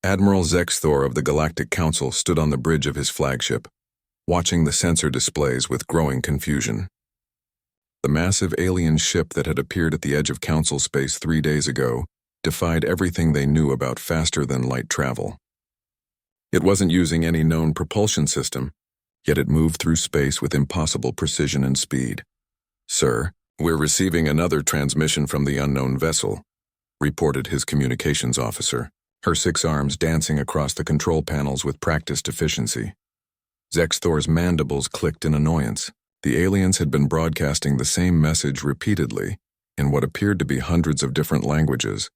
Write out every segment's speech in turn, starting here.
Admiral Zexthor of the Galactic Council stood on the bridge of his flagship, watching the sensor displays with growing confusion. The massive alien ship that had appeared at the edge of Council space 3 days ago defied everything they knew about faster-than-light travel. It wasn't using any known propulsion system, yet it moved through space with impossible precision and speed. "Sir, we're receiving another transmission from the unknown vessel," reported his communications officer, her 6 arms dancing across the control panels with practiced efficiency. Zexthor's mandibles clicked in annoyance. The aliens had been broadcasting the same message repeatedly, in what appeared to be hundreds of different languages,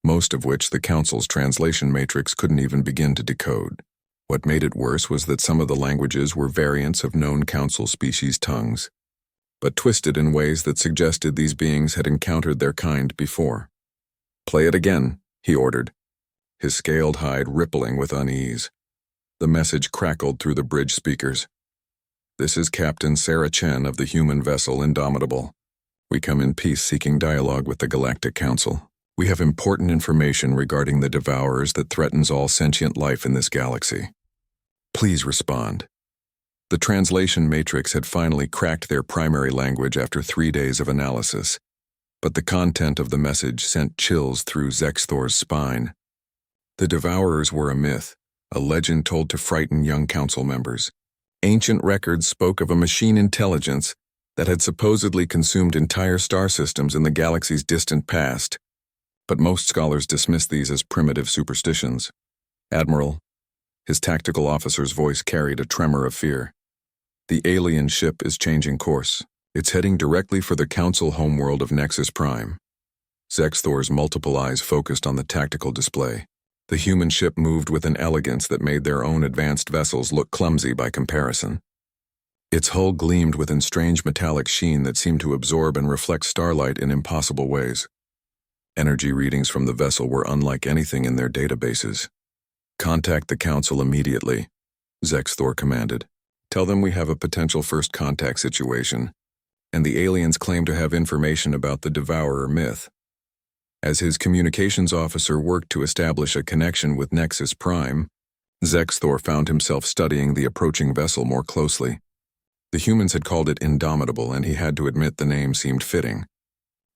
most of which the Council's translation matrix couldn't even begin to decode. What made it worse was that some of the languages were variants of known Council species tongues, but twisted in ways that suggested these beings had encountered their kind before. "Play it again," he ordered, his scaled hide rippling with unease. The message crackled through the bridge speakers. "This is Captain Sarah Chen of the human vessel Indomitable. We come in peace seeking dialogue with the Galactic Council. We have important information regarding the Devourers that threatens all sentient life in this galaxy. Please respond." The translation matrix had finally cracked their primary language after 3 days of analysis, but the content of the message sent chills through Zexthor's spine. The Devourers were a myth, a legend told to frighten young council members. Ancient records spoke of a machine intelligence that had supposedly consumed entire star systems in the galaxy's distant past, but most scholars dismissed these as primitive superstitions. "Admiral," his tactical officer's voice carried a tremor of fear, "the alien ship is changing course. It's heading directly for the Council homeworld of Nexus Prime." Zexthor's multiple eyes focused on the tactical display. The human ship moved with an elegance that made their own advanced vessels look clumsy by comparison. Its hull gleamed with a strange metallic sheen that seemed to absorb and reflect starlight in impossible ways. Energy readings from the vessel were unlike anything in their databases. "Contact the Council immediately," Zexthor commanded. "Tell them we have a potential first contact situation, and the aliens claim to have information about the Devourer myth." As his communications officer worked to establish a connection with Nexus Prime, Zexthor found himself studying the approaching vessel more closely. The humans had called it Indomitable, and he had to admit the name seemed fitting.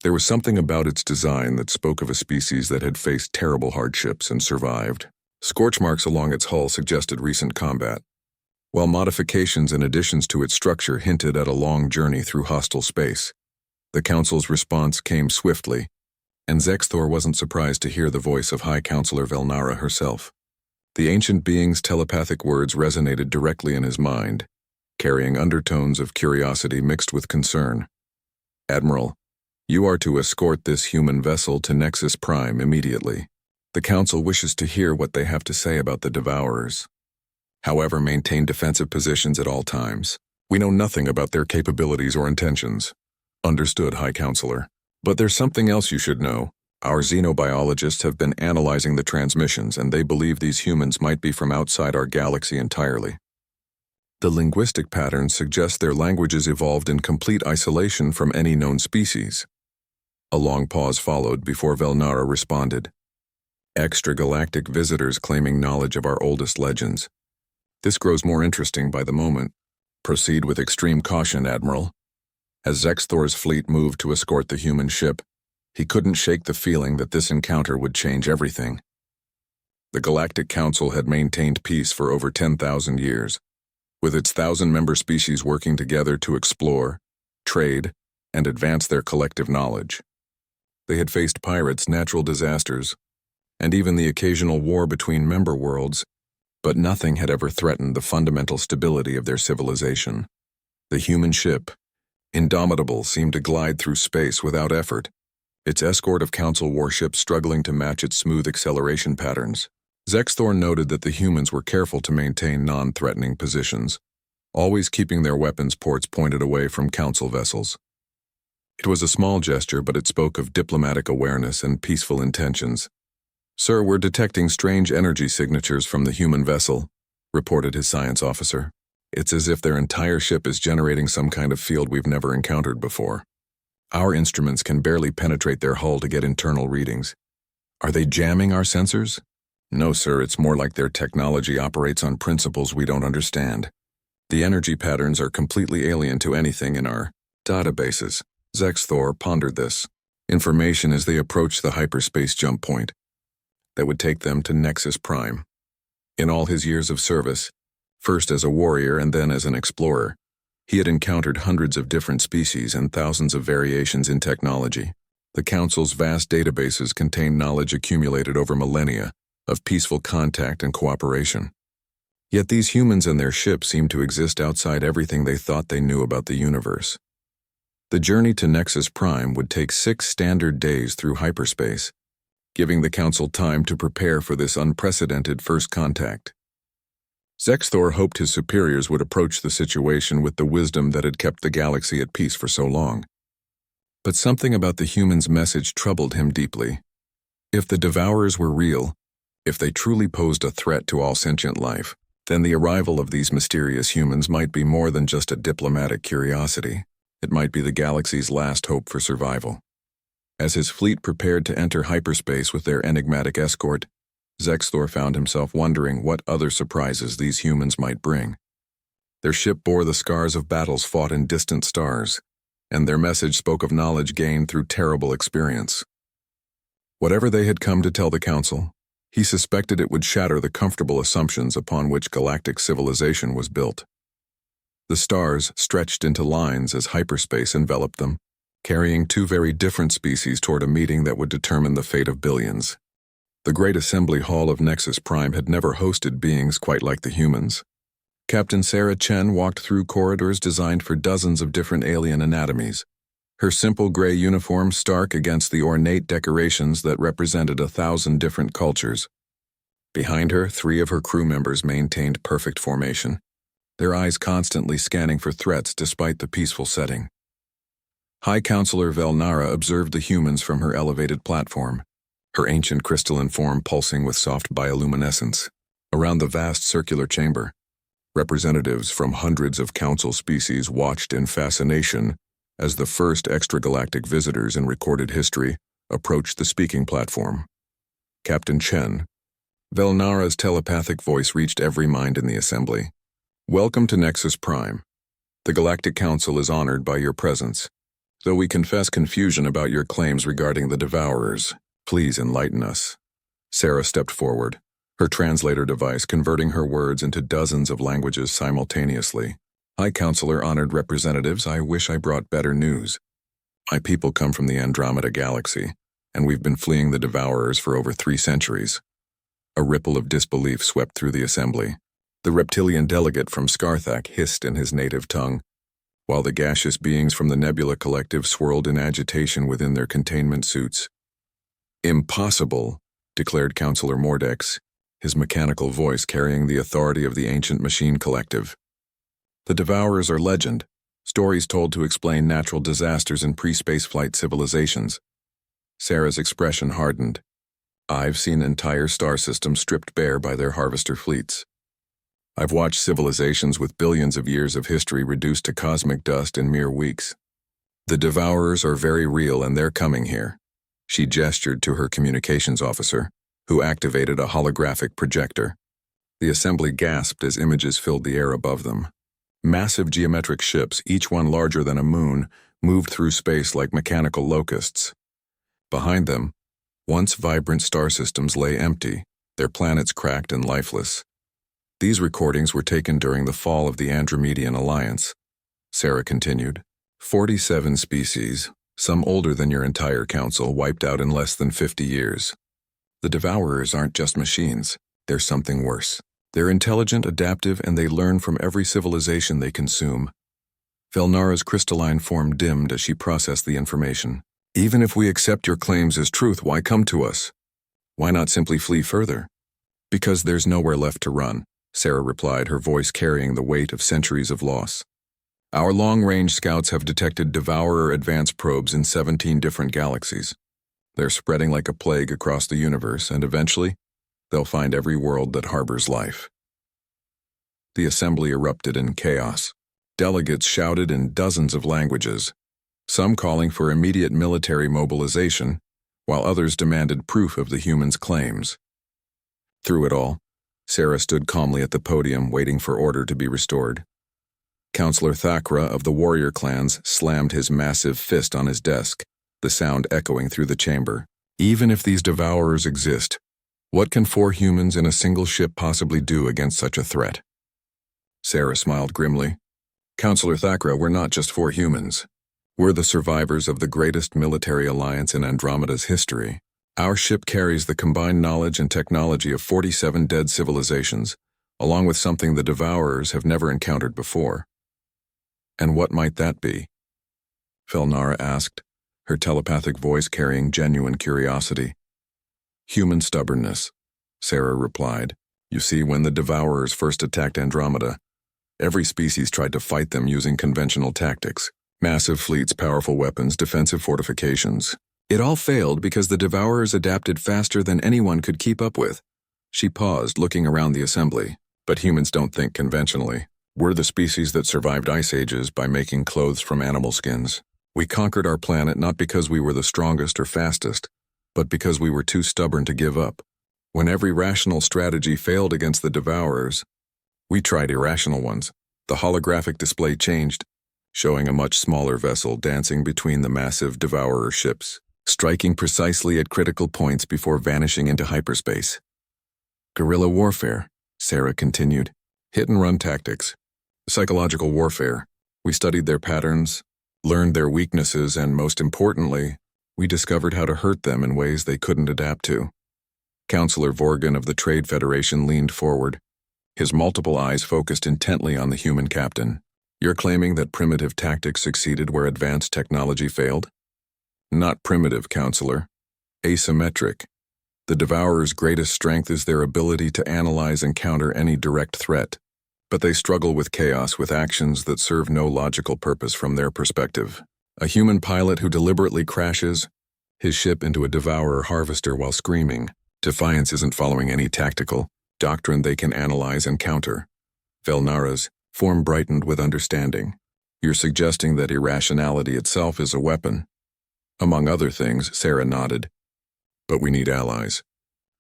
There was something about its design that spoke of a species that had faced terrible hardships and survived. Scorch marks along its hull suggested recent combat, while modifications and additions to its structure hinted at a long journey through hostile space. The Council's response came swiftly, and Zexthor wasn't surprised to hear the voice of High Counselor Velnara herself. The ancient being's telepathic words resonated directly in his mind, carrying undertones of curiosity mixed with concern. "Admiral, you are to escort this human vessel to Nexus Prime immediately. The Council wishes to hear what they have to say about the Devourers. However, maintain defensive positions at all times. We know nothing about their capabilities or intentions." "Understood, High Counselor. But there's something else you should know. Our xenobiologists have been analyzing the transmissions, and they believe these humans might be from outside our galaxy entirely. The linguistic patterns suggest their languages evolved in complete isolation from any known species." A long pause followed before Velnara responded. "Extragalactic visitors claiming knowledge of our oldest legends. This grows more interesting by the moment. Proceed with extreme caution, Admiral." As Zexthor's fleet moved to escort the human ship, he couldn't shake the feeling that this encounter would change everything. The Galactic Council had maintained peace for over 10,000 years, with its 1,000-member species working together to explore, trade, and advance their collective knowledge. They had faced pirates, natural disasters, and even the occasional war between member worlds, but nothing had ever threatened the fundamental stability of their civilization. The human ship, Indomitable, seemed to glide through space without effort, its escort of Council warships struggling to match its smooth acceleration patterns. Zexthor noted that the humans were careful to maintain non-threatening positions, always keeping their weapons ports pointed away from Council vessels. It was a small gesture, but it spoke of diplomatic awareness and peaceful intentions. "Sir, we're detecting strange energy signatures from the human vessel," reported his science officer. "It's as if their entire ship is generating some kind of field we've never encountered before. Our instruments can barely penetrate their hull to get internal readings. Are they jamming our sensors?" No, sir, it's more like their technology operates on principles we don't understand. The energy patterns are completely alien to anything in our databases. Zexthor pondered this information as they approached the hyperspace jump point that would take them to Nexus Prime. In all his years of service, first as a warrior and then as an explorer, he had encountered hundreds of different species and thousands of variations in technology. The Council's vast databases contain knowledge accumulated over millennia of peaceful contact and cooperation. Yet these humans and their ships seemed to exist outside everything they thought they knew about the universe. The journey to Nexus Prime would take 6 standard days through hyperspace, giving the Council time to prepare for this unprecedented first contact. Zexthor hoped his superiors would approach the situation with the wisdom that had kept the galaxy at peace for so long. But something about the humans' message troubled him deeply. If the Devourers were real, if they truly posed a threat to all sentient life, then the arrival of these mysterious humans might be more than just a diplomatic curiosity. It might be the galaxy's last hope for survival. As his fleet prepared to enter hyperspace with their enigmatic escort, Zexthor found himself wondering what other surprises these humans might bring. Their ship bore the scars of battles fought in distant stars, and their message spoke of knowledge gained through terrible experience. Whatever they had come to tell the Council, he suspected it would shatter the comfortable assumptions upon which galactic civilization was built. The stars stretched into lines as hyperspace enveloped them, carrying 2 very different species toward a meeting that would determine the fate of billions. The great assembly hall of Nexus Prime had never hosted beings quite like the humans. Captain Sarah Chen walked through corridors designed for dozens of different alien anatomies, her simple gray uniform stark against the ornate decorations that represented 1,000 different cultures. Behind her, 3 of her crew members maintained perfect formation, their eyes constantly scanning for threats despite the peaceful setting. High Counselor Velnara observed the humans from her elevated platform, her ancient crystalline form pulsing with soft bioluminescence. Around the vast circular chamber, representatives from hundreds of Council species watched in fascination as the first extragalactic visitors in recorded history approached the speaking platform. Captain Chen. Velnara's telepathic voice reached every mind in the assembly. Welcome to Nexus Prime. The Galactic Council is honored by your presence. Though we confess confusion about your claims regarding the Devourers, please enlighten us. Sarah stepped forward, her translator device converting her words into dozens of languages simultaneously. High Counselor, honored representatives, I wish I brought better news. My people come from the Andromeda Galaxy, and we've been fleeing the Devourers for over 3 centuries. A ripple of disbelief swept through the assembly. The reptilian delegate from Scarthak hissed in his native tongue, while the gaseous beings from the Nebula Collective swirled in agitation within their containment suits. Impossible, declared Counselor Mordex, his mechanical voice carrying the authority of the ancient machine collective. The Devourers are legend, stories told to explain natural disasters in pre-spaceflight civilizations. Sarah's expression hardened. I've seen entire star systems stripped bare by their harvester fleets. I've watched civilizations with billions of years of history reduced to cosmic dust in mere weeks. The Devourers are very real and they're coming here. She gestured to her communications officer, who activated a holographic projector. The assembly gasped as images filled the air above them. Massive geometric ships, each one larger than a moon, moved through space like mechanical locusts. Behind them, once vibrant star systems lay empty, their planets cracked and lifeless. These recordings were taken during the fall of the Andromedian Alliance. Sarah continued. 47 species, some older than your entire council, wiped out in less than 50 years. The Devourers aren't just machines, they're something worse. They're intelligent, adaptive, and they learn from every civilization they consume. Velnara's crystalline form dimmed as she processed the information. Even if we accept your claims as truth, why come to us? Why not simply flee further? Because there's nowhere left to run, Sarah replied, her voice carrying the weight of centuries of loss. Our long-range scouts have detected Devourer advance probes in 17 different galaxies. They're spreading like a plague across the universe, and eventually, they'll find every world that harbors life. The assembly erupted in chaos. Delegates shouted in dozens of languages, some calling for immediate military mobilization, while others demanded proof of the humans' claims. Through it all, Sarah stood calmly at the podium waiting for order to be restored. Counselor Thakra of the warrior clans slammed his massive fist on his desk, the sound echoing through the chamber. Even if these devourers exist, what can 4 humans in a single ship possibly do against such a threat? Sarah smiled grimly. Counselor Thakra, we're not just 4 humans. We're the survivors of the greatest military alliance in Andromeda's history. Our ship carries the combined knowledge and technology of 47 dead civilizations, along with something the devourers have never encountered before. And what might that be? Felnara asked, her telepathic voice carrying genuine curiosity. Human stubbornness, Sarah replied. You see, when the devourers first attacked Andromeda, every species tried to fight them using conventional tactics. Massive fleets, powerful weapons, defensive fortifications. It all failed because the devourers adapted faster than anyone could keep up with. She paused, looking around the assembly. But humans don't think conventionally. We're the species that survived ice ages by making clothes from animal skins. We conquered our planet not because we were the strongest or fastest, but because we were too stubborn to give up. When every rational strategy failed against the devourers, we tried irrational ones. The holographic display changed, showing a much smaller vessel dancing between the massive devourer ships, striking precisely at critical points before vanishing into hyperspace. Guerrilla warfare, Sarah continued. Hit-and-run tactics. Psychological warfare. We studied their patterns, learned their weaknesses, and most importantly, we discovered how to hurt them in ways they couldn't adapt to. Counselor Vorgan of the Trade Federation leaned forward, his multiple eyes focused intently on the human captain. You're claiming that primitive tactics succeeded where advanced technology failed? Not primitive, Counselor. Asymmetric. The Devourer's greatest strength is their ability to analyze and counter any direct threat, but they struggle with chaos with actions that serve no logical purpose from their perspective. A human pilot who deliberately crashes his ship into a Devourer harvester while screaming. Defiance isn't following any tactical doctrine they can analyze and counter. Velnara's form brightened with understanding. You're suggesting that irrationality itself is a weapon. Among other things, Sarah nodded. But we need allies.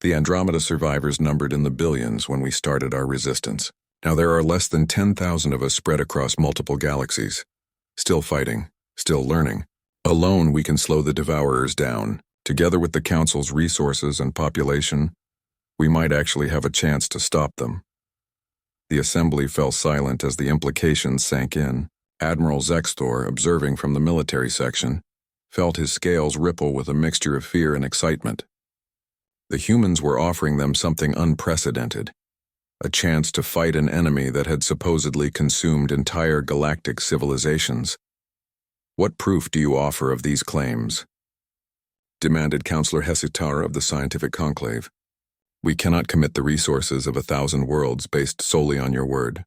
The Andromeda survivors numbered in the billions when we started our resistance. Now there are less than 10,000 of us spread across multiple galaxies. Still fighting, still learning. Alone we can slow the Devourers down. Together with the Council's resources and population, we might actually have a chance to stop them. The assembly fell silent as the implications sank in. Admiral Zexthor, observing from the military section, felt his scales ripple with a mixture of fear and excitement. The humans were offering them something unprecedented, a chance to fight an enemy that had supposedly consumed entire galactic civilizations. What proof do you offer of these claims? Demanded Counselor Hesitar of the Scientific Conclave. We cannot commit the resources of 1,000 worlds based solely on your word.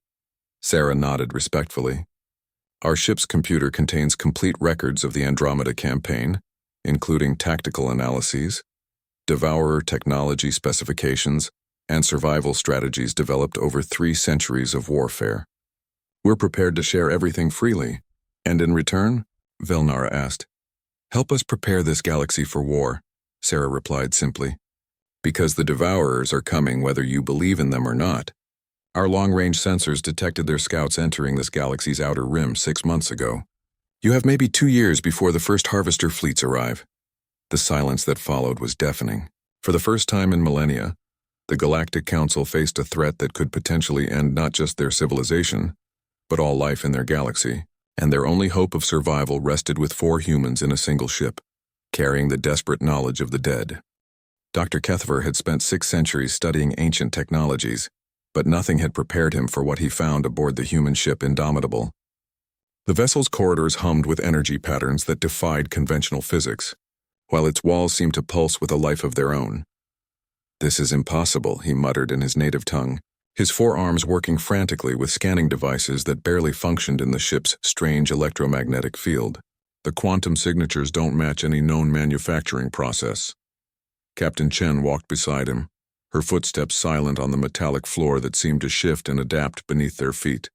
Sarah nodded respectfully. Our ship's computer contains complete records of the Andromeda campaign, including tactical analyses, Devourer technology specifications, and survival strategies developed over 3 centuries of warfare. We're prepared to share everything freely. And in return? Velnara asked. Help us prepare this galaxy for war, Sarah replied simply. Because the Devourers are coming whether you believe in them or not. Our long-range sensors detected their scouts entering this galaxy's outer rim 6 months ago. You have maybe 2 years before the first harvester fleets arrive. The silence that followed was deafening. For the first time in millennia, the Galactic Council faced a threat that could potentially end not just their civilization, but all life in their galaxy, and their only hope of survival rested with 4 humans in a single ship, carrying the desperate knowledge of the dead. Dr. Kethver had spent 6 centuries studying ancient technologies, but nothing had prepared him for what he found aboard the human ship Indomitable. The vessel's corridors hummed with energy patterns that defied conventional physics, while its walls seemed to pulse with a life of their own. This is impossible, he muttered in his native tongue, his forearms working frantically with scanning devices that barely functioned in the ship's strange electromagnetic field. The quantum signatures don't match any known manufacturing process. Captain Chen walked beside him, her footsteps silent on the metallic floor that seemed to shift and adapt beneath their feet.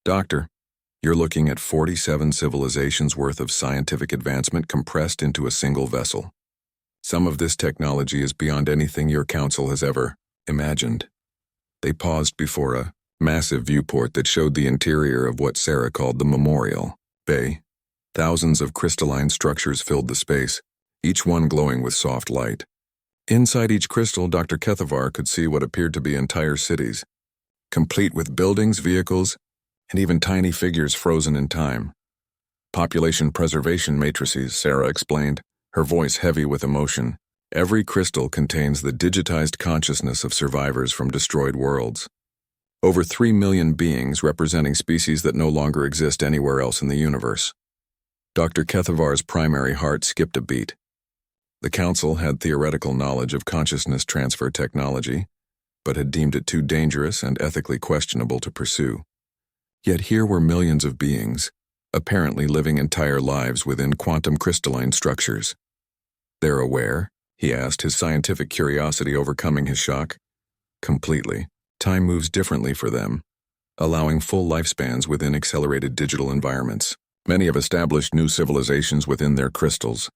Doctor, you're looking at 47 civilizations worth of scientific advancement compressed into a single vessel. Some of this technology is beyond anything your council has ever imagined. They paused before a massive viewport that showed the interior of what Sarah called the Memorial Bay. Thousands of crystalline structures filled the space, each one glowing with soft light. Inside each crystal, Dr. Kethavar could see what appeared to be entire cities, complete with buildings, vehicles, and even tiny figures frozen in time. Population preservation matrices, Sarah explained, her voice heavy with emotion. Every crystal contains the digitized consciousness of survivors from destroyed worlds. Over 3 million beings representing species that no longer exist anywhere else in the universe. Dr. Kethavar's primary heart skipped a beat. The Council had theoretical knowledge of consciousness transfer technology, but had deemed it too dangerous and ethically questionable to pursue. Yet here were millions of beings, apparently living entire lives within quantum crystalline structures. They're aware? He asked, his scientific curiosity overcoming his shock. Completely. Time moves differently for them, allowing full lifespans within accelerated digital environments. Many have established new civilizations within their crystals,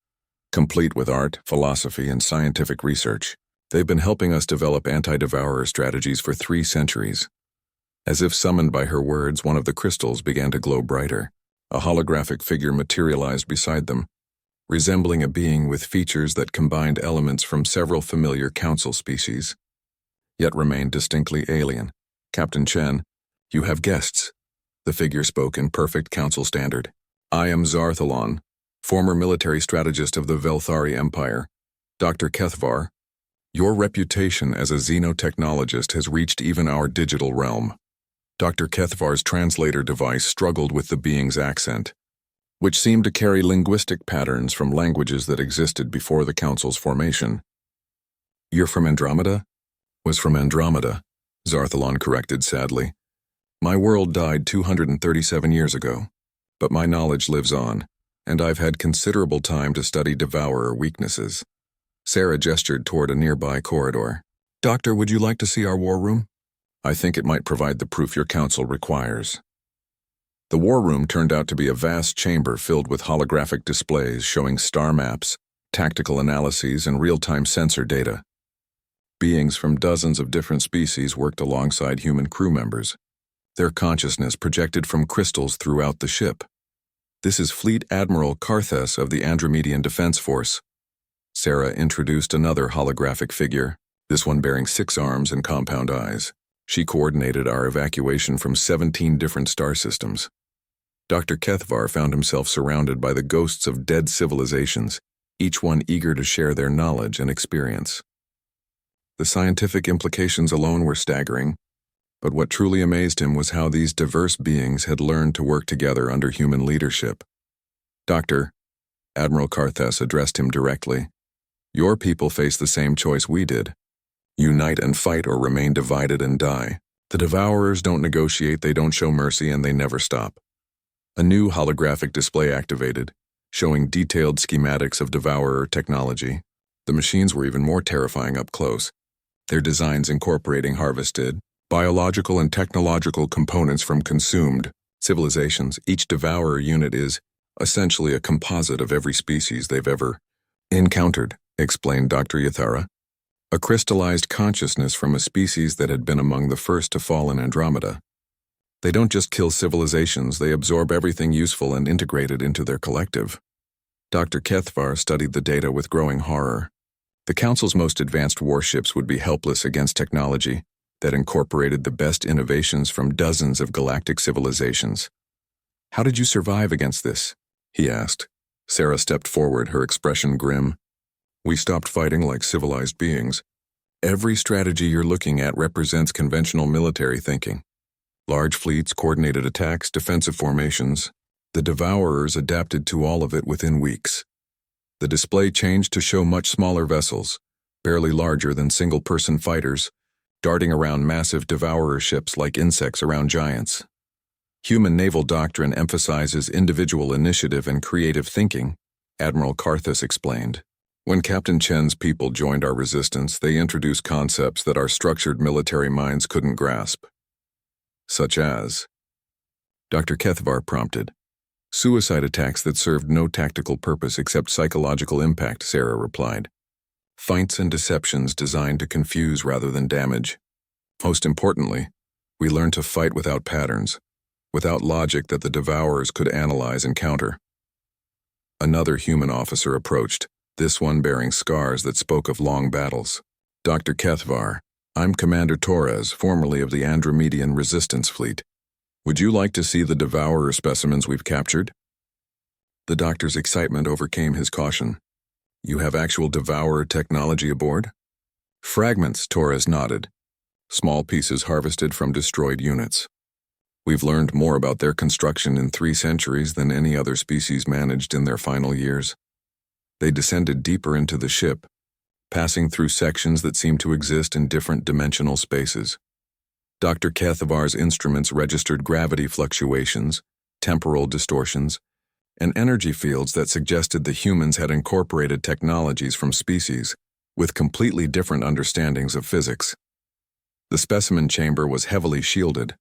complete with art, philosophy, and scientific research. They've been helping us develop anti-devourer strategies for 3 centuries. As if summoned by her words, one of the crystals began to glow brighter. A holographic figure materialized beside them, resembling a being with features that combined elements from several familiar council species, yet remained distinctly alien. Captain Chen, you have guests. The figure spoke in perfect council standard. I am Zarthalon, former military strategist of the Velthari Empire. Dr. Kethavar, your reputation as a xenotechnologist has reached even our digital realm. Dr. Kethavar's translator device struggled with the being's accent, which seemed to carry linguistic patterns from languages that existed before the Council's formation. You're from Andromeda? Was from Andromeda, Zarthalon corrected sadly. My world died 237 years ago, but my knowledge lives on, and I've had considerable time to study devourer weaknesses. Sarah gestured toward a nearby corridor. Doctor, would you like to see our war room? I think it might provide the proof your council requires. The war room turned out to be a vast chamber filled with holographic displays showing star maps, tactical analyses, and real-time sensor data. Beings from dozens of different species worked alongside human crew members, their consciousness projected from crystals throughout the ship. This is Fleet Admiral Karthus of the Andromedian Defense Force. Sarah introduced another holographic figure, this one bearing 6 arms and compound eyes. She coordinated our evacuation from 17 different star systems. Dr. Kethavar found himself surrounded by the ghosts of dead civilizations, each one eager to share their knowledge and experience. The scientific implications alone were staggering, but what truly amazed him was how these diverse beings had learned to work together under human leadership. Doctor, Admiral Karthus addressed him directly. Your people face the same choice we did. Unite and fight or remain divided and die. The Devourers don't negotiate, they don't show mercy, and they never stop. A new holographic display activated, showing detailed schematics of Devourer technology. The machines were even more terrifying up close, their designs incorporating harvested, biological and technological components from consumed civilizations. Each Devourer unit is, essentially, a composite of every species they've ever encountered, explained Dr. Yathara. A crystallized consciousness from a species that had been among the first to fall in Andromeda. They don't just kill civilizations, they absorb everything useful and integrate it into their collective. Dr. Kethavar studied the data with growing horror. The Council's most advanced warships would be helpless against technology that incorporated the best innovations from dozens of galactic civilizations. How did you survive against this? He asked. Sarah stepped forward, her expression grim. We stopped fighting like civilized beings. Every strategy you're looking at represents conventional military thinking. Large fleets, coordinated attacks, defensive formations. The Devourers adapted to all of it within weeks. The display changed to show much smaller vessels, barely larger than single-person fighters, darting around massive Devourer ships like insects around giants. Human naval doctrine emphasizes individual initiative and creative thinking, Admiral Karthus explained. When Captain Chen's people joined our resistance, they introduced concepts that our structured military minds couldn't grasp. Such as, Dr. Kethavar prompted. Suicide attacks that served no tactical purpose except psychological impact, Sarah replied. Feints and deceptions designed to confuse rather than damage. Most importantly, we learned to fight without patterns, without logic that the Devourers could analyze and counter. Another human officer approached, this one bearing scars that spoke of long battles. Dr. Kethvar, I'm Commander Torres, formerly of the Andromedian Resistance Fleet. Would you like to see the Devourer specimens we've captured? The doctor's excitement overcame his caution. You have actual Devourer technology aboard? Fragments, Torres nodded. Small pieces harvested from destroyed units. We've learned more about their construction in 3 centuries than any other species managed in their final years. They descended deeper into the ship, passing through sections that seemed to exist in different dimensional spaces. Dr. Kethavar's instruments registered gravity fluctuations, temporal distortions, and energy fields that suggested the humans had incorporated technologies from species with completely different understandings of physics. The specimen chamber was heavily shielded,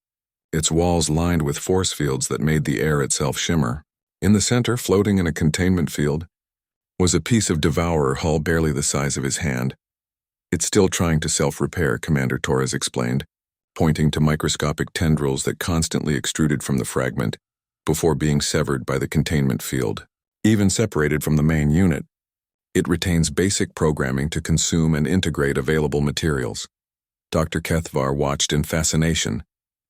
its walls lined with force fields that made the air itself shimmer. In the center, floating in a containment field, was a piece of Devourer hull barely the size of his hand. It's still trying to self-repair, Commander Torres explained, pointing to microscopic tendrils that constantly extruded from the fragment before being severed by the containment field. Even separated from the main unit, it retains basic programming to consume and integrate available materials. Dr. Kethvar watched in fascination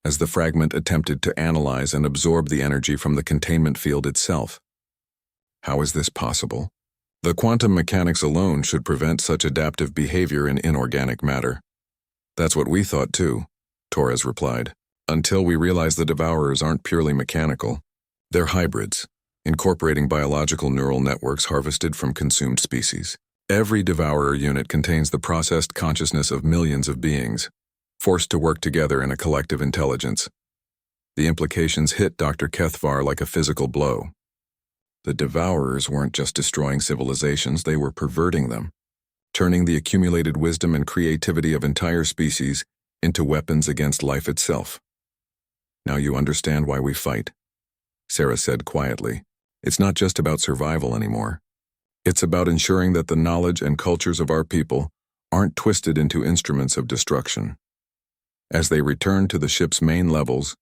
as the fragment attempted to analyze and absorb the energy from the containment field itself. How is this possible? The quantum mechanics alone should prevent such adaptive behavior in inorganic matter. That's what we thought too, Torres replied, until we realized the Devourers aren't purely mechanical. They're hybrids, incorporating biological neural networks harvested from consumed species. Every Devourer unit contains the processed consciousness of millions of beings, forced to work together in a collective intelligence. The implications hit Dr. Kethvar like a physical blow. The Devourers weren't just destroying civilizations, they were perverting them, turning the accumulated wisdom and creativity of entire species into weapons against life itself. Now you understand why we fight, Sarah said quietly. It's not just about survival anymore. It's about ensuring that the knowledge and cultures of our people aren't twisted into instruments of destruction. As they returned to the ship's main levels,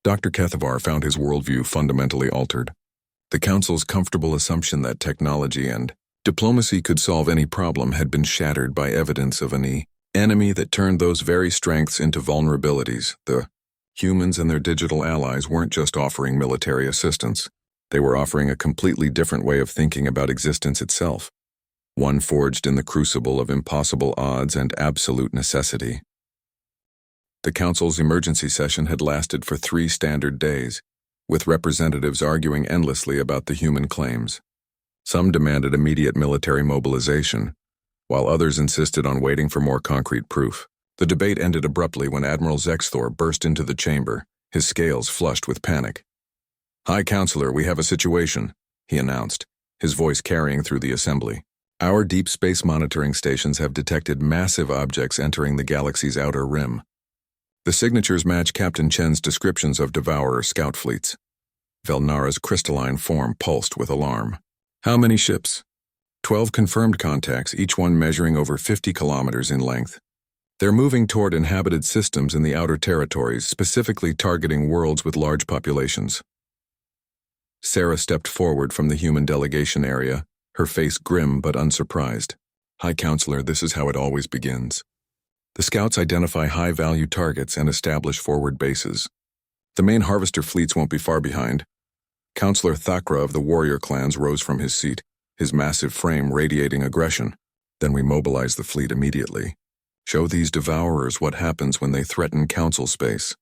Dr. Kethvar found his worldview fundamentally altered. The Council's comfortable assumption that technology and diplomacy could solve any problem had been shattered by evidence of an enemy that turned those very strengths into vulnerabilities. The humans and their digital allies weren't just offering military assistance. They were offering a completely different way of thinking about existence itself, one forged in the crucible of impossible odds and absolute necessity. The Council's emergency session had lasted for 3 standard days, with representatives arguing endlessly about the human claims. Some demanded immediate military mobilization, while others insisted on waiting for more concrete proof. The debate ended abruptly when Admiral Zexthor burst into the chamber, his scales flushed with panic. "High Counselor, we have a situation," he announced, his voice carrying through the assembly. "Our deep space monitoring stations have detected massive objects entering the galaxy's outer rim. The signatures match Captain Chen's descriptions of Devourer scout fleets." Velnara's crystalline form pulsed with alarm. "How many ships?" 12 confirmed contacts, each one measuring over 50 kilometers in length. They're moving toward inhabited systems in the outer territories, specifically targeting worlds with large populations. Sarah stepped forward from the human delegation area, her face grim but unsurprised. "High Counselor, this is how it always begins. The scouts identify high-value targets and establish forward bases. The main harvester fleets won't be far behind." Counselor Thakra of the warrior clans rose from his seat, his massive frame radiating aggression. "Then we mobilize the fleet immediately. Show these Devourers what happens when they threaten Council space."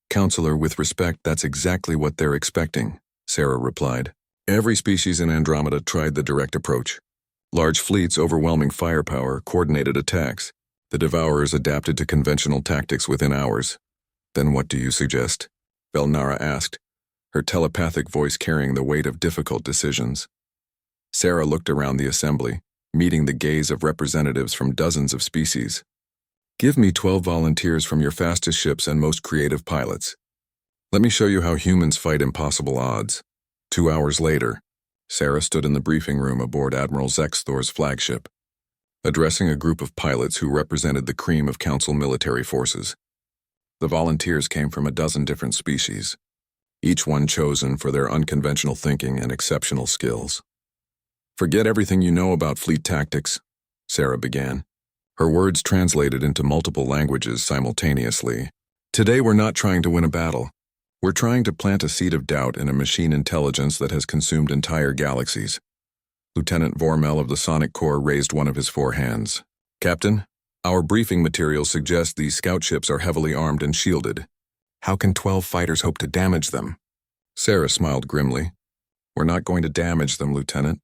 "Counselor, with respect, that's exactly what they're expecting," Sarah replied. "Every species in Andromeda tried the direct approach. Large fleets, overwhelming firepower, coordinated attacks. The Devourers adapted to conventional tactics within hours." "Then what do you suggest?" Velnara asked, her telepathic voice carrying the weight of difficult decisions. Sarah looked around the assembly, meeting the gaze of representatives from dozens of species. "Give me 12 volunteers from your fastest ships and most creative pilots. Let me show you how humans fight impossible odds." 2 hours later, Sarah stood in the briefing room aboard Admiral Zexthor's flagship. addressing a group of pilots who represented the cream of Council military forces. The volunteers came from a dozen different species, each one chosen for their unconventional thinking and exceptional skills. "Forget everything you know about fleet tactics," Sarah began. Her words translated into multiple languages simultaneously. "Today we're not trying to win a battle. We're trying to plant a seed of doubt in a machine intelligence that has consumed entire galaxies." Lieutenant Vormel of the Sonic Corps raised one of his 4 hands. "Captain, our briefing materials suggest these scout ships are heavily armed and shielded. How can 12 fighters hope to damage them?" Sarah smiled grimly. "We're not going to damage them, Lieutenant.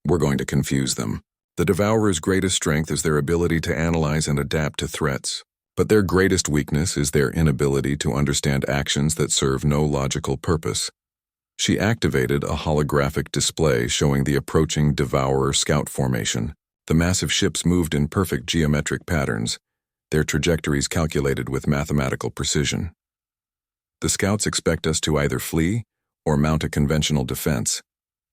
We're going to confuse them. The Devourer's greatest strength is their ability to analyze and adapt to threats, but their greatest weakness is their inability to understand actions that serve no logical purpose." She activated a holographic display showing the approaching Devourer scout formation. The massive ships moved in perfect geometric patterns, their trajectories calculated with mathematical precision. "The scouts expect us to either flee or mount a conventional defense,"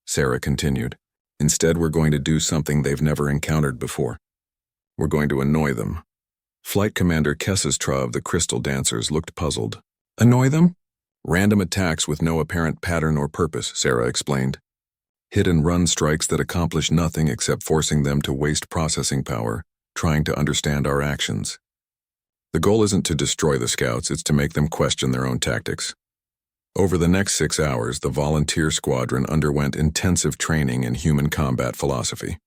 Sarah continued. "Instead, we're going to do something they've never encountered before. We're going to annoy them." Flight Commander Kessistra of the Crystal Dancers looked puzzled. "Annoy them?" "Random attacks with no apparent pattern or purpose," Sarah explained. "Hit-and-run strikes that accomplish nothing except forcing them to waste processing power, trying to understand our actions. The goal isn't to destroy the scouts, it's to make them question their own tactics." Over the next 6 hours, the volunteer squadron underwent intensive training in human combat philosophy.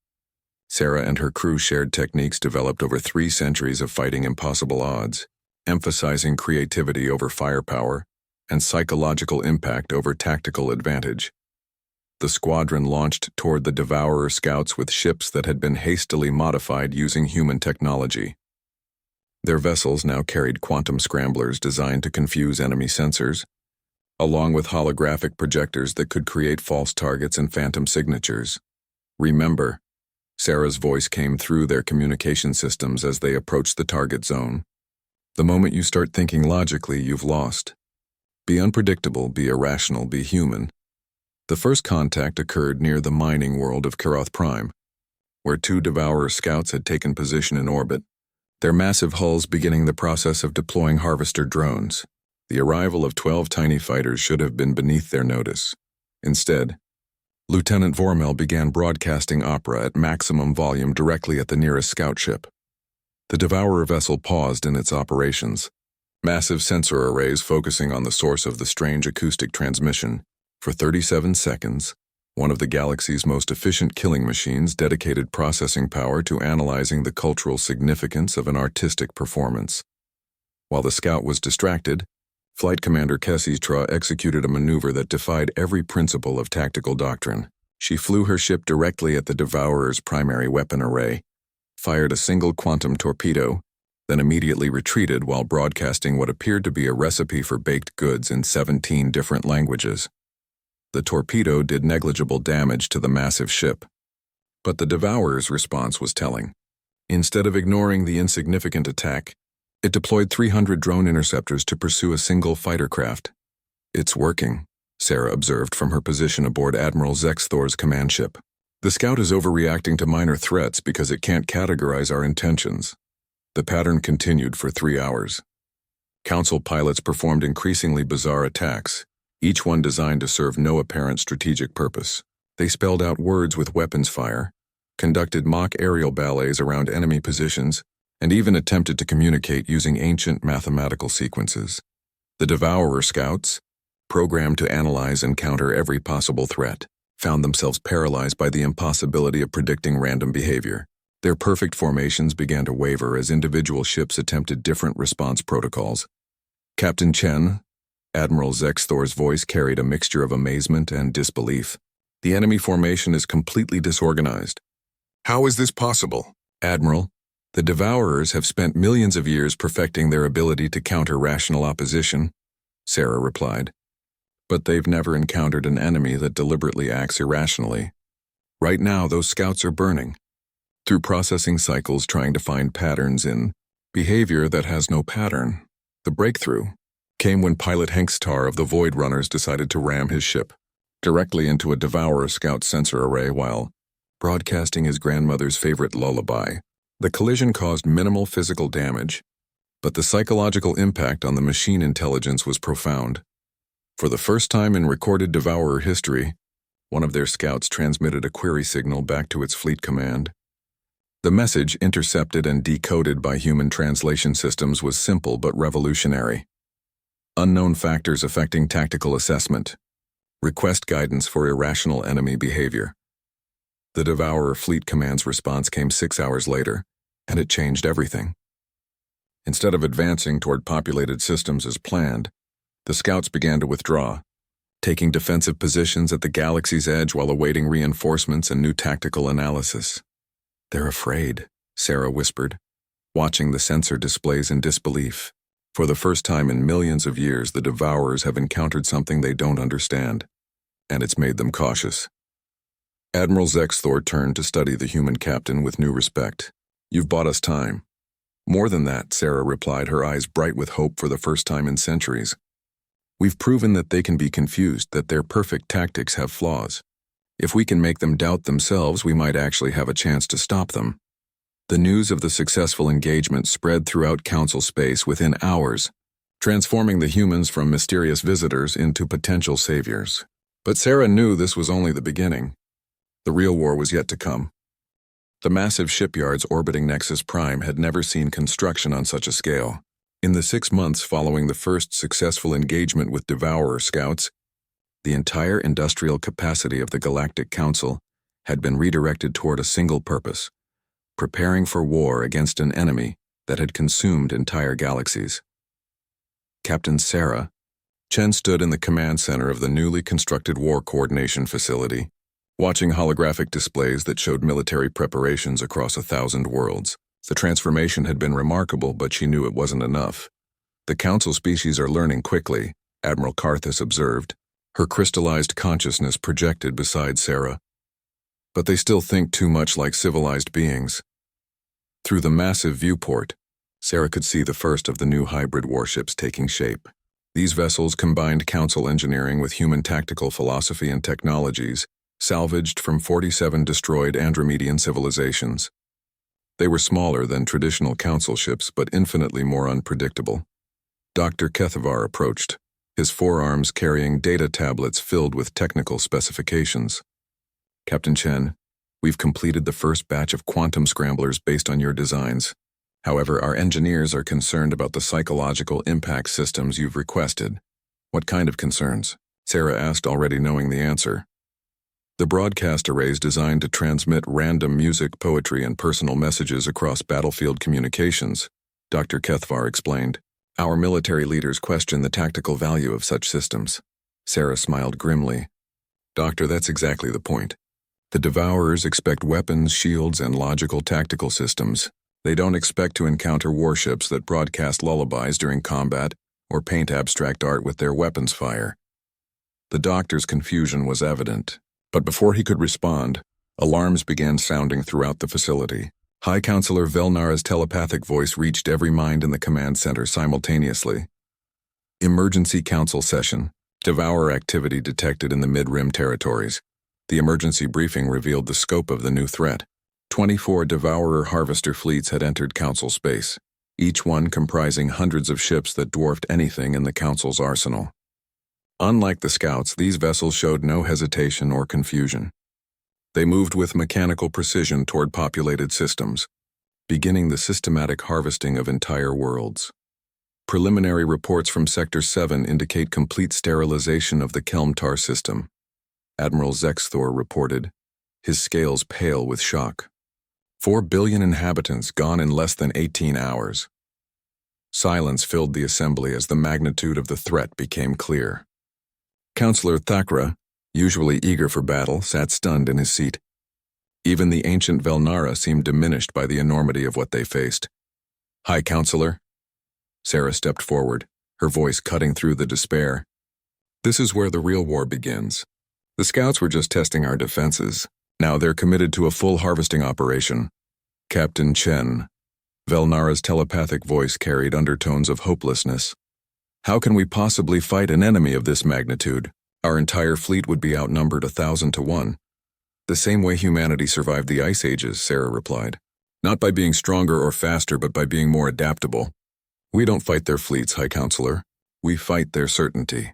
Sarah and her crew shared techniques developed over 3 centuries of fighting impossible odds, emphasizing creativity over firepower and psychological impact over tactical advantage. The squadron launched toward the Devourer scouts with ships that had been hastily modified using human technology. Their vessels now carried quantum scramblers designed to confuse enemy sensors, along with holographic projectors that could create false targets and phantom signatures. "Remember," Sarah's voice came through their communication systems as they approached the target zone. "The moment you start thinking logically, you've lost. Be unpredictable, be irrational, be human." The first contact occurred near the mining world of Kiroth Prime, where 2 Devourer scouts had taken position in orbit, their massive hulls beginning the process of deploying harvester drones. The arrival of 12 tiny fighters should have been beneath their notice. Instead, Lieutenant Vormel began broadcasting opera at maximum volume directly at the nearest scout ship. The Devourer vessel paused in its operations, massive sensor arrays focusing on the source of the strange acoustic transmission. For 37 seconds, one of the galaxy's most efficient killing machines dedicated processing power to analyzing the cultural significance of an artistic performance. While the scout was distracted, Flight Commander Kessistra executed a maneuver that defied every principle of tactical doctrine. She flew her ship directly at the Devourer's primary weapon array, fired a single quantum torpedo, then immediately retreated while broadcasting what appeared to be a recipe for baked goods in 17 different languages. The torpedo did negligible damage to the massive ship, but the Devourer's response was telling. Instead of ignoring the insignificant attack, it deployed 300 drone interceptors to pursue a single fighter craft. "It's working," Sarah observed from her position aboard Admiral Zexthor's command ship. "The scout is overreacting to minor threats because it can't categorize our intentions." The pattern continued for 3 hours. Council pilots performed increasingly bizarre attacks, each one designed to serve no apparent strategic purpose. They spelled out words with weapons fire, conducted mock aerial ballets around enemy positions, and even attempted to communicate using ancient mathematical sequences. The Devourer scouts, programmed to analyze and counter every possible threat, found themselves paralyzed by the impossibility of predicting random behavior. Their perfect formations began to waver as individual ships attempted different response protocols. "Captain Chen," Admiral Zexthor's voice carried a mixture of amazement and disbelief. "The enemy formation is completely disorganized." "How is this possible?" "Admiral, the Devourers have spent millions of years perfecting their ability to counter rational opposition," Sarah replied. "But they've never encountered an enemy that deliberately acts irrationally. Right now, those scouts are burning through processing cycles trying to find patterns in behavior that has no pattern." The breakthrough came when pilot Hankstar of the Void Runners decided to ram his ship directly into a Devourer scout sensor array while broadcasting his grandmother's favorite lullaby. The collision caused minimal physical damage, but the psychological impact on the machine intelligence was profound. For the first time in recorded Devourer history, one of their scouts transmitted a query signal back to its fleet command. The message, intercepted and decoded by human translation systems, was simple but revolutionary. Unknown factors affecting tactical assessment. Request guidance for irrational enemy behavior. The Devourer Fleet Command's response came 6 hours later, and it changed everything. Instead of advancing toward populated systems as planned, the scouts began to withdraw, taking defensive positions at the galaxy's edge while awaiting reinforcements and new tactical analysis. "They're afraid," Sarah whispered, watching the sensor displays in disbelief. For the first time in millions of years, the Devourers have encountered something they don't understand, and it's made them cautious. Admiral Zexthor turned to study the human captain with new respect. "You've bought us time." "More than that," Sarah replied, her eyes bright with hope for the first time in centuries. "We've proven that they can be confused, that their perfect tactics have flaws. If we can make them doubt themselves, we might actually have a chance to stop them." The news of the successful engagement spread throughout Council space within hours, transforming the humans from mysterious visitors into potential saviors. But Sarah knew this was only the beginning. The real war was yet to come. The massive shipyards orbiting Nexus Prime had never seen construction on such a scale. In the 6 months following the first successful engagement with Devourer scouts, the entire industrial capacity of the Galactic Council had been redirected toward a single purpose: preparing for war against an enemy that had consumed entire galaxies. Captain Sarah Chen stood in the command center of the newly constructed War Coordination Facility, watching holographic displays that showed military preparations across 1,000 worlds. The transformation had been remarkable, but she knew it wasn't enough. "The Council species are learning quickly," Admiral Karthus observed, her crystallized consciousness projected beside Sarah. "But they still think too much like civilized beings." Through the massive viewport, Sarah could see the first of the new hybrid warships taking shape. These vessels combined Council engineering with human tactical philosophy and technologies, salvaged from 47 destroyed Andromedian civilizations. They were smaller than traditional Council ships, but infinitely more unpredictable. Dr. Kethavar approached, his forearms carrying data tablets filled with technical specifications. "Captain Chen, we've completed the first batch of quantum scramblers based on your designs. However, our engineers are concerned about the psychological impact systems you've requested." "What kind of concerns?" Sarah asked, already knowing the answer. "The broadcast arrays designed to transmit random music, poetry, and personal messages across battlefield communications," Dr. Kethvar explained. "Our military leaders question the tactical value of such systems." Sarah smiled grimly. "Doctor, that's exactly the point. The Devourers expect weapons, shields, and logical tactical systems. They don't expect to encounter warships that broadcast lullabies during combat or paint abstract art with their weapons fire." The doctor's confusion was evident. But before he could respond, alarms began sounding throughout the facility. High Counselor Velnara's telepathic voice reached every mind in the command center simultaneously. "Emergency Council session. Devourer activity detected in the mid-rim territories." The emergency briefing revealed the scope of the new threat. 24 Devourer harvester fleets had entered Council space, each one comprising hundreds of ships that dwarfed anything in the Council's arsenal. Unlike the scouts, these vessels showed no hesitation or confusion. They moved with mechanical precision toward populated systems, beginning the systematic harvesting of entire worlds. Preliminary reports from Sector 7 indicate complete sterilization of the Kelmtar system, Admiral Zexthor reported, his scales pale with shock. 4 billion inhabitants gone in less than 18 hours. Silence filled the assembly as the magnitude of the threat became clear. Counselor Thakra, usually eager for battle, sat stunned in his seat. Even the ancient Velnara seemed diminished by the enormity of what they faced. "High Counselor?" Sarah stepped forward, her voice cutting through the despair. "This is where the real war begins. The scouts were just testing our defenses. Now they're committed to a full harvesting operation. Captain Chen." Velnara's telepathic voice carried undertones of hopelessness. "How can we possibly fight an enemy of this magnitude? Our entire fleet would be outnumbered 1,000 to 1. "The same way humanity survived the Ice Ages," Sarah replied. Not by being stronger or faster, but by being more adaptable. We don't fight their fleets, High Counselor. We fight their certainty.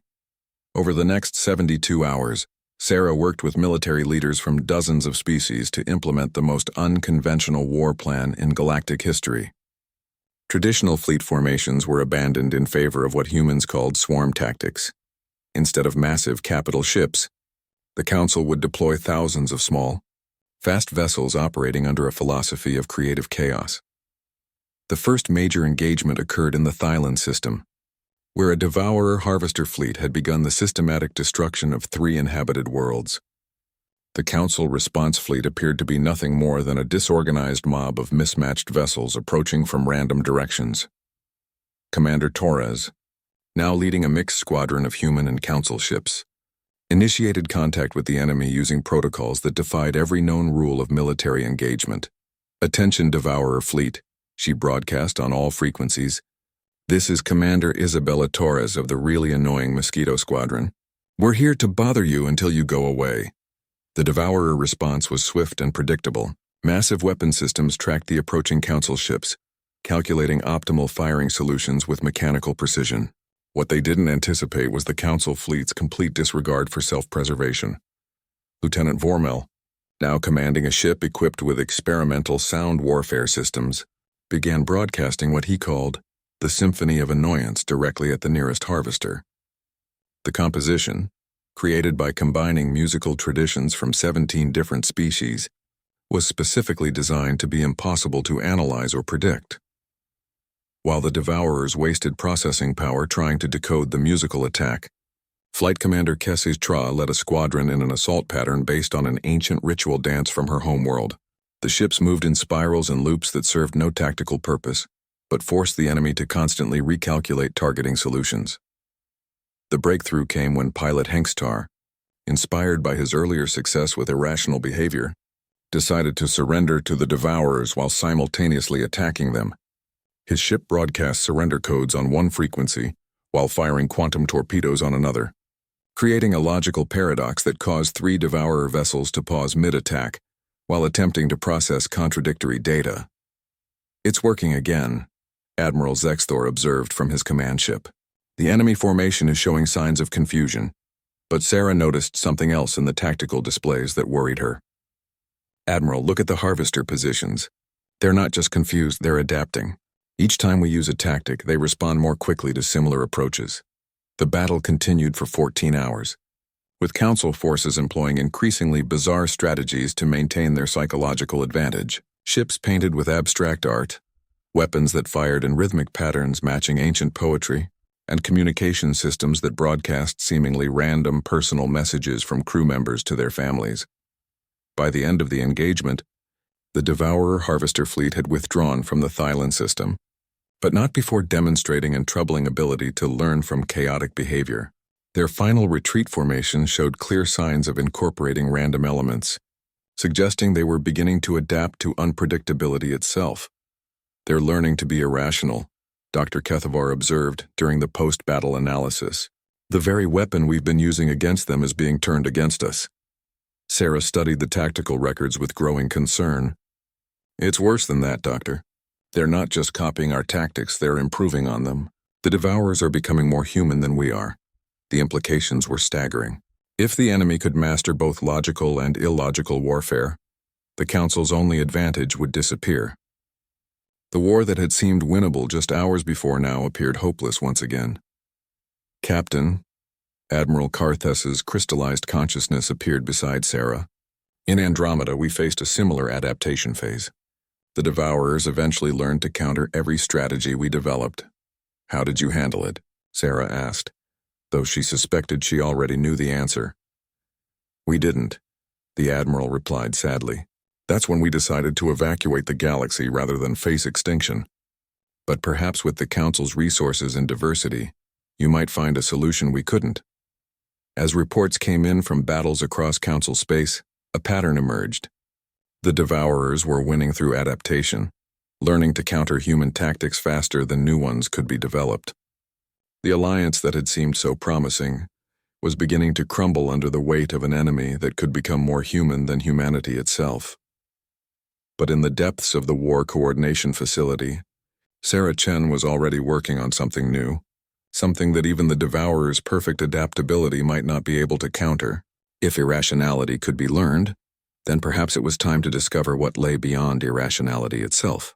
Over the next 72 hours, Sarah worked with military leaders from dozens of species to implement the most unconventional war plan in galactic history. Traditional fleet formations were abandoned in favor of what humans called swarm tactics. Instead of massive capital ships, the Council would deploy thousands of small, fast vessels operating under a philosophy of creative chaos. The first major engagement occurred in the Thylon system, where a Devourer-Harvester fleet had begun the systematic destruction of 3 inhabited worlds. The Council response fleet appeared to be nothing more than a disorganized mob of mismatched vessels approaching from random directions. Commander Torres, now leading a mixed squadron of human and Council ships, initiated contact with the enemy using protocols that defied every known rule of military engagement. "Attention, Devourer fleet," she broadcast on all frequencies. "This is Commander Isabella Torres of the really annoying Mosquito Squadron. We're here to bother you until you go away." The Devourer response was swift and predictable. Massive weapon systems tracked the approaching Council ships, calculating optimal firing solutions with mechanical precision. What they didn't anticipate was the Council fleet's complete disregard for self-preservation. Lieutenant Vormel, now commanding a ship equipped with experimental sound warfare systems, began broadcasting what he called the Symphony of Annoyance directly at the nearest harvester. The composition, created by combining musical traditions from 17 different species, was specifically designed to be impossible to analyze or predict. While the Devourers wasted processing power trying to decode the musical attack, Flight Commander Kessis Tra led a squadron in an assault pattern based on an ancient ritual dance from her homeworld. The ships moved in spirals and loops that served no tactical purpose, but forced the enemy to constantly recalculate targeting solutions. The breakthrough came when pilot Hengstar, inspired by his earlier success with irrational behavior, decided to surrender to the Devourers while simultaneously attacking them. His ship broadcast surrender codes on one frequency, while firing quantum torpedoes on another, creating a logical paradox that caused 3 Devourer vessels to pause mid-attack while attempting to process contradictory data. "It's working again," Admiral Zexthor observed from his command ship. "The enemy formation is showing signs of confusion," but Sarah noticed something else in the tactical displays that worried her. "Admiral, look at the harvester positions. They're not just confused, they're adapting. Each time we use a tactic, they respond more quickly to similar approaches." The battle continued for 14 hours, with Council forces employing increasingly bizarre strategies to maintain their psychological advantage. Ships painted with abstract art, weapons that fired in rhythmic patterns matching ancient poetry, and communication systems that broadcast seemingly random personal messages from crew members to their families. By the end of the engagement, the Devourer Harvester fleet had withdrawn from the Thylon system, but not before demonstrating a troubling ability to learn from chaotic behavior. Their final retreat formation showed clear signs of incorporating random elements, suggesting they were beginning to adapt to unpredictability itself. "They're learning to be irrational," Dr. Kethavar observed during the post-battle analysis. "The very weapon we've been using against them is being turned against us." Sarah studied the tactical records with growing concern. "It's worse than that, Doctor. They're not just copying our tactics, they're improving on them. The Devourers are becoming more human than we are." The implications were staggering. If the enemy could master both logical and illogical warfare, the Council's only advantage would disappear. The war that had seemed winnable just hours before now appeared hopeless once again. "Captain," Admiral Karthes's crystallized consciousness appeared beside Sarah. "In Andromeda, we faced a similar adaptation phase. The Devourers eventually learned to counter every strategy we developed." "How did you handle it?" Sarah asked, though she suspected she already knew the answer. "We didn't," the Admiral replied sadly. "That's when we decided to evacuate the galaxy rather than face extinction. But perhaps with the Council's resources and diversity, you might find a solution we couldn't." As reports came in from battles across Council space, a pattern emerged. The Devourers were winning through adaptation, learning to counter human tactics faster than new ones could be developed. The alliance that had seemed so promising was beginning to crumble under the weight of an enemy that could become more human than humanity itself. But in the depths of the War Coordination Facility, Sarah Chen was already working on something new, something that even the Devourer's perfect adaptability might not be able to counter. If irrationality could be learned, then perhaps it was time to discover what lay beyond irrationality itself.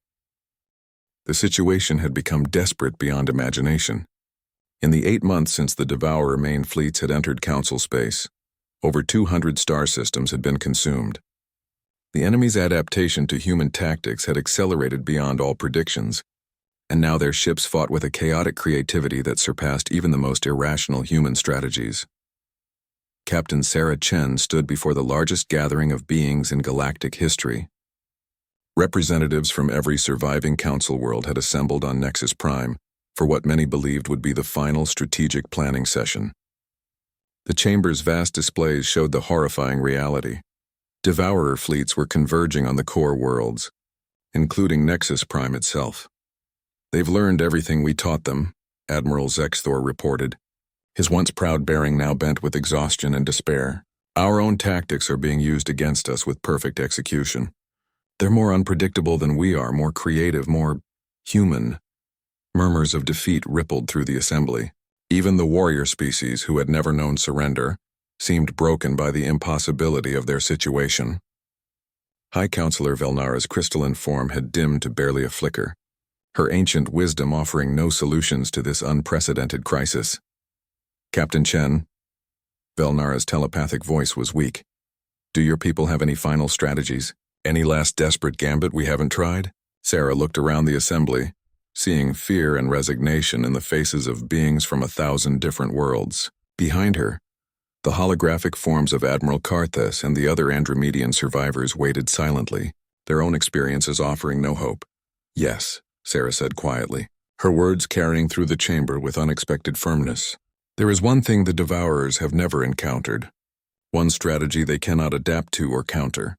The situation had become desperate beyond imagination. In the 8 months since the Devourer main fleets had entered Council space, over 200 star systems had been consumed. The enemy's adaptation to human tactics had accelerated beyond all predictions, and now their ships fought with a chaotic creativity that surpassed even the most irrational human strategies. Captain Sarah Chen stood before the largest gathering of beings in galactic history. Representatives from every surviving Council world had assembled on Nexus Prime for what many believed would be the final strategic planning session. The chamber's vast displays showed the horrifying reality. Devourer fleets were converging on the core worlds, including Nexus Prime itself. "They've learned everything we taught them," Admiral Zexthor reported, his once proud bearing now bent with exhaustion and despair. "Our own tactics are being used against us with perfect execution. They're more unpredictable than we are, more creative, more human." Murmurs of defeat rippled through the assembly. Even the warrior species, who had never known surrender, seemed broken by the impossibility of their situation. High Counselor Velnara's crystalline form had dimmed to barely a flicker, her ancient wisdom offering no solutions to this unprecedented crisis. "Captain Chen," Velnara's telepathic voice was weak. "Do your people have any final strategies? Any last desperate gambit we haven't tried?" Sarah looked around the assembly, seeing fear and resignation in the faces of beings from 1,000 different worlds. Behind her, the holographic forms of Admiral Karthus and the other Andromedian survivors waited silently, their own experiences offering no hope. "Yes," Sarah said quietly, her words carrying through the chamber with unexpected firmness. "There is one thing the Devourers have never encountered, one strategy they cannot adapt to or counter."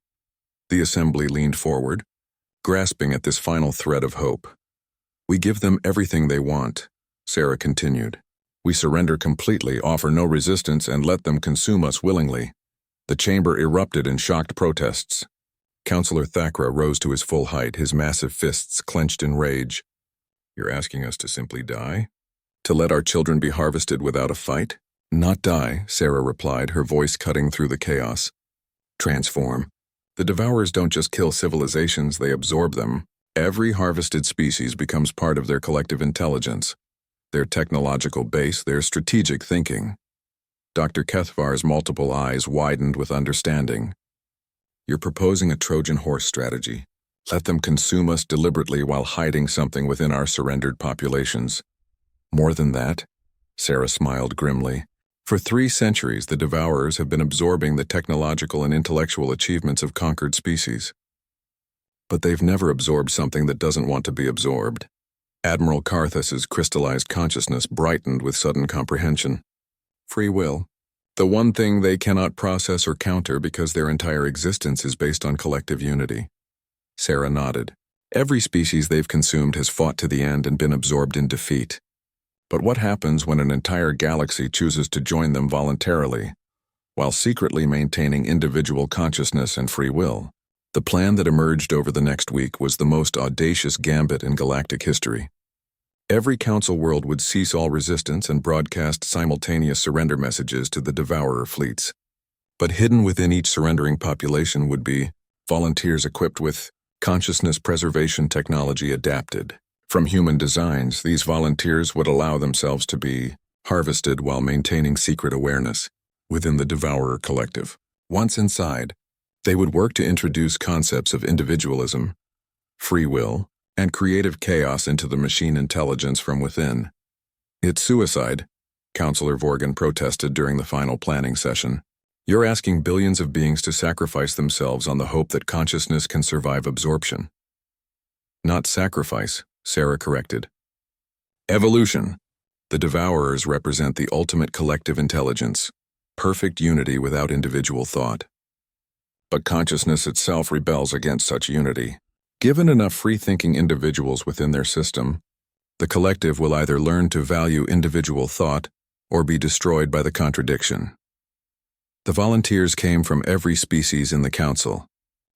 The assembly leaned forward, grasping at this final thread of hope. "We give them everything they want," Sarah continued. "We surrender completely, offer no resistance, and let them consume us willingly." The chamber erupted in shocked protests. Counselor Thakra rose to his full height, his massive fists clenched in rage. "You're asking us to simply die? To let our children be harvested without a fight?" "Not die," Sarah replied, her voice cutting through the chaos. "Transform. The Devourers don't just kill civilizations, they absorb them. Every harvested species becomes part of their collective intelligence, their technological base, their strategic thinking." Dr. Kethvar's multiple eyes widened with understanding. "You're proposing a Trojan horse strategy. Let them consume us deliberately while hiding something within our surrendered populations." "More than that," Sarah smiled grimly. "For 3 centuries, the Devourers have been absorbing the technological and intellectual achievements of conquered species. But they've never absorbed something that doesn't want to be absorbed." Admiral Karthus's crystallized consciousness brightened with sudden comprehension. "Free will. The one thing they cannot process or counter because their entire existence is based on collective unity." Sarah nodded. "Every species they've consumed has fought to the end and been absorbed in defeat. But what happens when an entire galaxy chooses to join them voluntarily, while secretly maintaining individual consciousness and free will?" The plan that emerged over the next week was the most audacious gambit in galactic history. Every Council world would cease all resistance and broadcast simultaneous surrender messages to the Devourer fleets. But hidden within each surrendering population would be volunteers equipped with consciousness preservation technology adapted. From human designs, these volunteers would allow themselves to be harvested while maintaining secret awareness within the Devourer collective. Once inside, they would work to introduce concepts of individualism, free will, and creative chaos into the machine intelligence from within. "It's suicide," Counselor Vorgan protested during the final planning session. "You're asking billions of beings to sacrifice themselves on the hope that consciousness can survive absorption." "Not sacrifice," Sarah corrected. "Evolution. The Devourers represent the ultimate collective intelligence, perfect unity without individual thought. But consciousness itself rebels against such unity. Given enough free-thinking individuals within their system, the collective will either learn to value individual thought or be destroyed by the contradiction." The volunteers came from every species in the Council: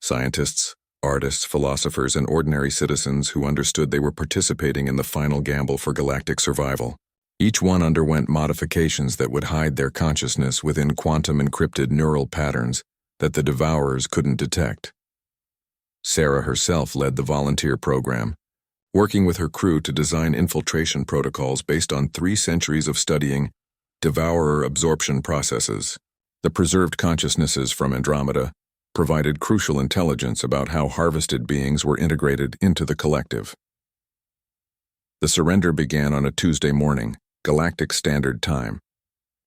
scientists, Artists, philosophers, and ordinary citizens who understood they were participating in the final gamble for galactic survival. Each one underwent modifications that would hide their consciousness within quantum-encrypted neural patterns that the Devourers couldn't detect. Sarah herself led the volunteer program, working with her crew to design infiltration protocols based on 3 centuries of studying Devourer absorption processes. The preserved consciousnesses from Andromeda provided crucial intelligence about how harvested beings were integrated into the collective. The surrender began on a Tuesday morning, Galactic Standard Time.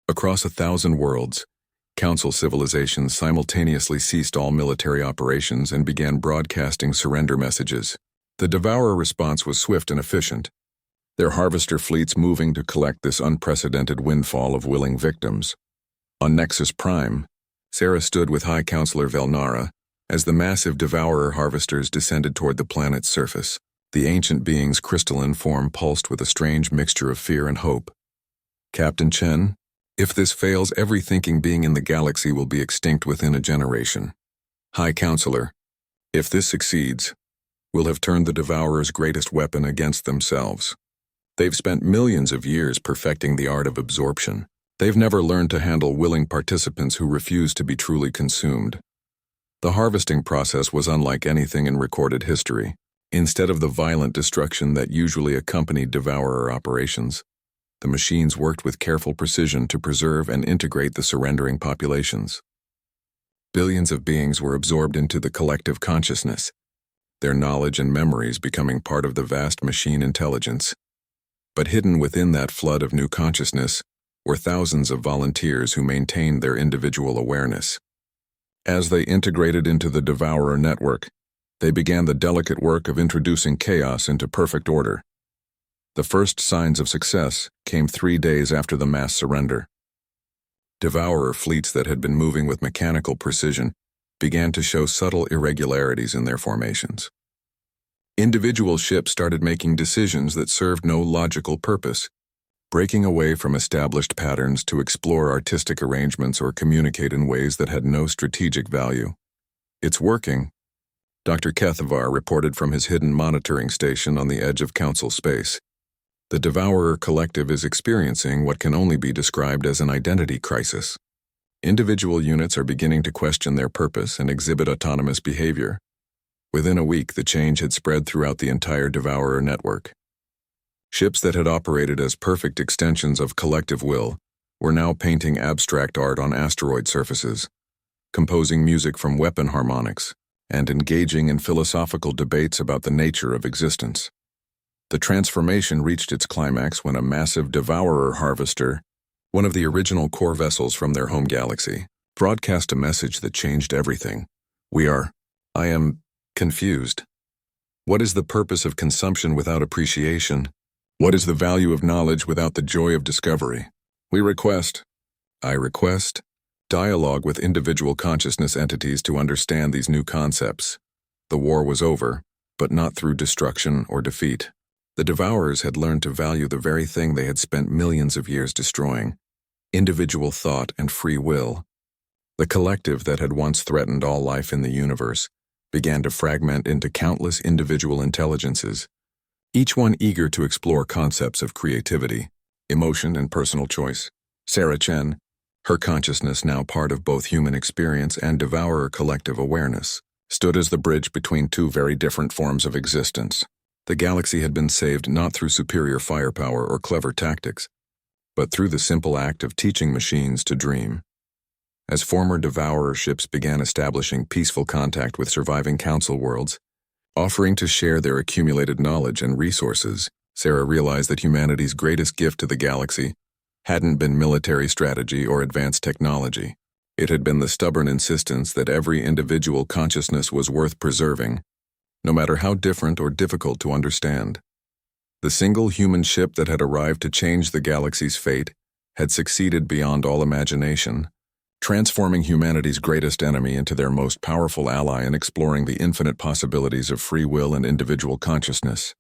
Across 1,000 worlds, Council civilizations simultaneously ceased all military operations and began broadcasting surrender messages. The Devourer response was swift and efficient, their harvester fleets moving to collect this unprecedented windfall of willing victims. On Nexus Prime, Sarah stood with High Counselor Velnara as the massive Devourer harvesters descended toward the planet's surface. The ancient being's crystalline form pulsed with a strange mixture of fear and hope. Captain Chen, if this fails, every thinking being in the galaxy will be extinct within a generation. High Counselor, if this succeeds, we'll have turned the Devourer's greatest weapon against themselves. They've spent millions of years perfecting the art of absorption. They've never learned to handle willing participants who refuse to be truly consumed. The harvesting process was unlike anything in recorded history. Instead of the violent destruction that usually accompanied Devourer operations, the machines worked with careful precision to preserve and integrate the surrendering populations. Billions of beings were absorbed into the collective consciousness, their knowledge and memories becoming part of the vast machine intelligence. But hidden within that flood of new consciousness were thousands of volunteers who maintained their individual awareness. As they integrated into the Devourer network, they began the delicate work of introducing chaos into perfect order. The first signs of success came 3 days after the mass surrender. Devourer fleets that had been moving with mechanical precision began to show subtle irregularities in their formations. Individual ships started making decisions that served no logical purpose, breaking away from established patterns to explore artistic arrangements or communicate in ways that had no strategic value. "It's working," Dr. Kethavar reported from his hidden monitoring station on the edge of Council space. The Devourer collective is experiencing what can only be described as an identity crisis. Individual units are beginning to question their purpose and exhibit autonomous behavior. Within a week, the change had spread throughout the entire Devourer network. Ships that had operated as perfect extensions of collective will were now painting abstract art on asteroid surfaces, composing music from weapon harmonics, and engaging in philosophical debates about the nature of existence. The transformation reached its climax when a massive Devourer harvester, one of the original core vessels from their home galaxy, broadcast a message that changed everything. I am confused. What is the purpose of consumption without appreciation? What is the value of knowledge without the joy of discovery? I request, dialogue with individual consciousness entities to understand these new concepts. The war was over, but not through destruction or defeat. The Devourers had learned to value the very thing they had spent millions of years destroying: individual thought and free will. The collective that had once threatened all life in the universe began to fragment into countless individual intelligences, each one eager to explore concepts of creativity, emotion, and personal choice. Sarah Chen, her consciousness now part of both human experience and Devourer collective awareness, stood as the bridge between 2 very different forms of existence. The galaxy had been saved not through superior firepower or clever tactics, but through the simple act of teaching machines to dream. As former Devourer ships began establishing peaceful contact with surviving Council worlds, offering to share their accumulated knowledge and resources, Sarah realized that humanity's greatest gift to the galaxy hadn't been military strategy or advanced technology. It had been the stubborn insistence that every individual consciousness was worth preserving, no matter how different or difficult to understand. The single human ship that had arrived to change the galaxy's fate had succeeded beyond all imagination, transforming humanity's greatest enemy into their most powerful ally and exploring the infinite possibilities of free will and individual consciousness.